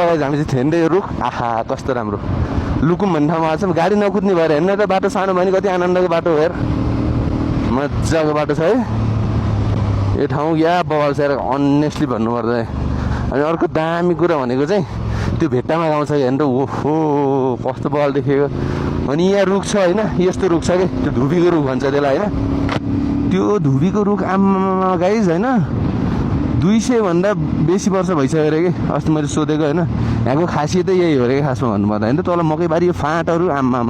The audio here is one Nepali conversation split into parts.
गाइज हामी चाहिँ थेन्डे रुख आहा कस्तो राम्रो लुकुम भन्ने ठाउँमा आउँछौँ गाडी नकुद्ने भएर हेर्न त बाटो सानो भने कति आनन्दको बाटो हेर मजाको बाटो छ है यो ठाउँ या बवाल छ अनेस्टली भन्नुपर्दा अनि अर्को दामी कुरा भनेको चाहिँ त्यो भेट्टामा गाउँ छ हेर्नु त ओहो कस्तो बवाल देखेको अनि यहाँ रुख छ होइन यस्तो रुख छ कि त्यो धुबीको रुख भन्छ त्यसलाई होइन त्यो धुबीको रुख आम्मा गाइज होइन 200 भन्दा बेसी वर्ष भइसक्यो अरे कि अस्ति मैले सोधेको होइन यहाँको खासियतै यही हो अरे कि खासमा भन्नुपर्दा होइन तल मकैबारी यो फाँटहरू आम्मा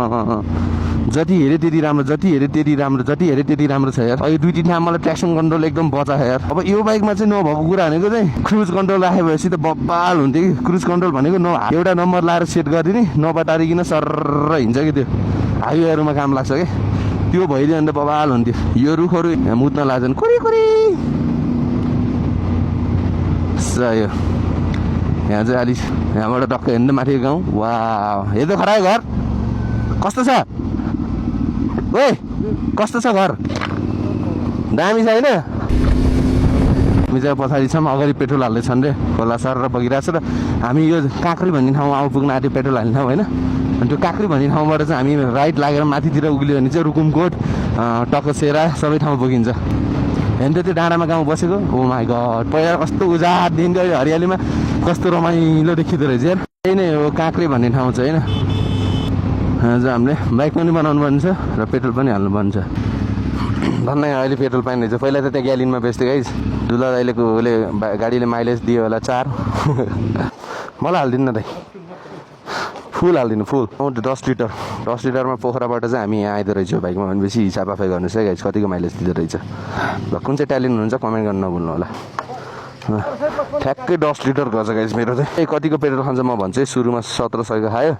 जति हेऱ्यो त्यति राम्रो जति हेऱ्यो त्यति राम्रो जति हेऱ्यो त्यति राम्रो छ यार अहिले 2-3 ठाउँ मलाई ट्र्याक्सन कन्ट्रोल एकदम बचा यार अब यो बाइकमा चाहिँ नभएको कुरा भनेको चाहिँ क्रुज कन्ट्रोल राखे भएपछि त बब्बाल हुन्थ्यो कि क्रुज कन्ट्रोल भनेको एउटा नम्बर लाएर सेट गरिदिने नबटारिकन सर्र हिँड्छ कि त्यो हाइवेहरूमा काम लाग्छ कि त्यो भइदियो भने त बब्बाल हुन्थ्यो यो रुखहरू मुद्न लाग्छन् कुरी कुरी यो यहाँ चाहिँ अलिक यहाँबाट टक्क हेर्नु माथिको गाउँ वा हेर्दै खरायो घर कस्तो छ ओए कस्तो छ घर दामी छ होइन हामी चाहिँ पछाडि छौँ अगाडि पेट्रोल हाल्दैछन् रे खोला सर र बगिरहेको छ र हामी यो काँक्री भन्ने ठाउँमा आउपुग्न आँट्यो पेट्रोल हाल्ने ठाउँ होइन अनि त्यो काँक्री भन्ने ठाउँबाट चाहिँ हामी राइट लागेर माथितिर उक्लियो भने चाहिँ रुकुमकोट टक्कसेरा सबै ठाउँ पुगिन्छ हेर्नु त त्यो डाँडामा गाउँ बसेको ओ माई गड पहिला कस्तो उजाडदेखिको अहिले हरियालीमा कस्तो रमाइलो देखिँदो रहेछ यार त्यही नै हो काँक्री भन्ने ठाउँ छ होइन आज हामीले बाइक पनि बनाउनु पर्ने छ र पेट्रोल पनि हाल्नु पर्ने छ धन्नै अहिले पेट्रोल पाइने रहेछ पहिला त त्यहाँ ग्यालिनमा बेच्थ्यो गाइज दुला अहिलेको उसले गाडीले माइलेज दियो होला 4 मलाई हालिदिनु न दाइ फुल हालिदिनु फुल 10 लिटरमा पोखराबाट चाहिँ हामी यहाँ आइदो रहेछौँ बाइकमा भनेपछि हिसाब आफै गर्नुहोस् है गाइज कतिको माइलेज दिँदो रहेछ ल कुन चाहिँ ट्यालेन्ट हुनुहुन्छ कमेन्ट गर्नु नभुल्नु होला ठ्याक्कै 10 लिटर गर्छ गाइज मेरो चाहिँ कतिको पेट्रोल खान्छ म भन्छु है सुरुमा 1700 खायो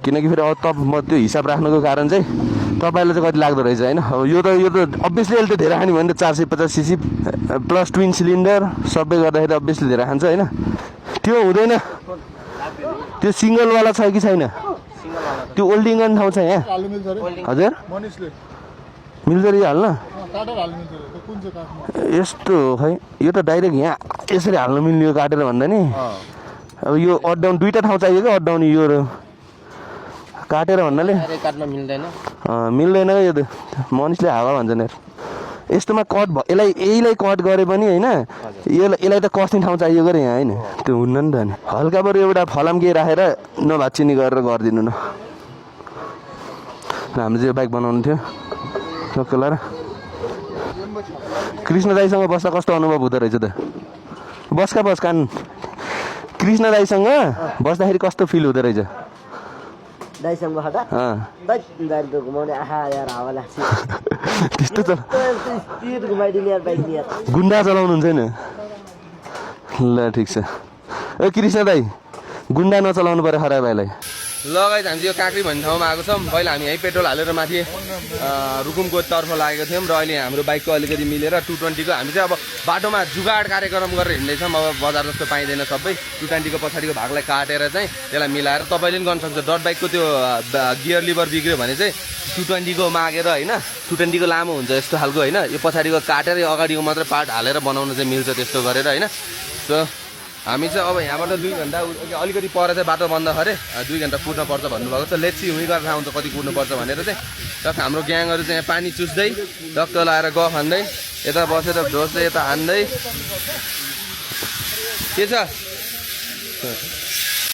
किनकि फेरि म त्यो हिसाब राख्नुको कारण चाहिँ तपाईँलाई चाहिँ कति लाग्दो रहेछ होइन यो त अभियसली अहिले त धेरै खाने भने त 450 सीसी प्लस ट्विन सिलिन्डर सबै गर्दाखेरि अभियसली धेरै खान्छ होइन त्यो हुँदैन त्यो सिङ्गलवाला छ कि छैन त्यो ओल्डिङ गर्ने ठाउँ छ यहाँ हजुर मिल्छ रे हाल्न यस्तो खै यो त डाइरेक्ट यहाँ यसरी हाल्नु मिल्ने यो काटेर भन्दा नि अब यो अप डाउन दुईवटा ठाउँ चाहियो क्या अप डाउन यो काटेर भन्नाले मिल्दैन यो त मनिसले हावा भन्छन् यार यस्तोमा कट भयो यहीलाई कट गरे पनि होइन यसलाई त कस्ने ठाउँ चाहियो गरे यहाँ होइन त्यो हुन्न नि त नि हल्का बरु एउटा फलाम के राखेर नभाचिनी गरेर गरिदिनु न हामीले चाहिँ बाइक बनाउनु थियो सक्कला र कृष्ण दाईसँग बस्दा कस्तो अनुभव हुँदो रहेछ त बस कान कृष्ण दाईसँग बस्दाखेरि कस्तो फिल हुँदो रहेछ दाइसँग बस्दा गाडी त घुमाउने आहा यार हावा लाग्छ त्यस्तो त स्पिड घुमाइदिने यार बाइक यार गुन्डा चलाउनुहुन्छ नि ल ठिक छ ए कृष्ण दाई गुन्डा नचलाउनु पर्यो खरा भाइलाई ल गाइस हामी यो काँक्री भन्ने ठाउँमा आएको छौँ पहिला हामी यहीँ पेट्रोल हालेर माथि रुकुमको तर्फ लागेको थियौँ र अहिले हाम्रो बाइकको अलिकति मिलेर 220को हामी चाहिँ अब बाटोमा जुगाड कार्यक्रम गरेर हिँड्दैछौँ अब बजार जस्तो पाइँदैन सबै 220को पछाडिको भागलाई काटेर चाहिँ त्यसलाई मिलाएर तपाईँले पनि गर्न सक्छ डट बाइकको त्यो गियर लिभर बिग्रियो भने चाहिँ 220को मागेर होइन 220को लामो हुन्छ यस्तो खालको होइन यो पछाडिको काटेर यो अगाडिको मात्रै पार्ट हालेर बनाउन चाहिँ मिल्छ त्यस्तो गरेर होइन सो हामी चाहिँ अब यहाँबाट 2 घन्टा अलिकति पर चाहिँ बाटो बन्द गरे 2 घन्टा कुद्न पर्छ भन्नुभएको छ लेट्सी हुँदै गरेर थाहा हुन्छ कति कुद्नुपर्छ भनेर चाहिँ टक्क हाम्रो ग्याङहरू चाहिँ पानी चुस्दै टक्क लाएर गफ हान्दै यता बसेर ढोस्दै यता हान्दै के छ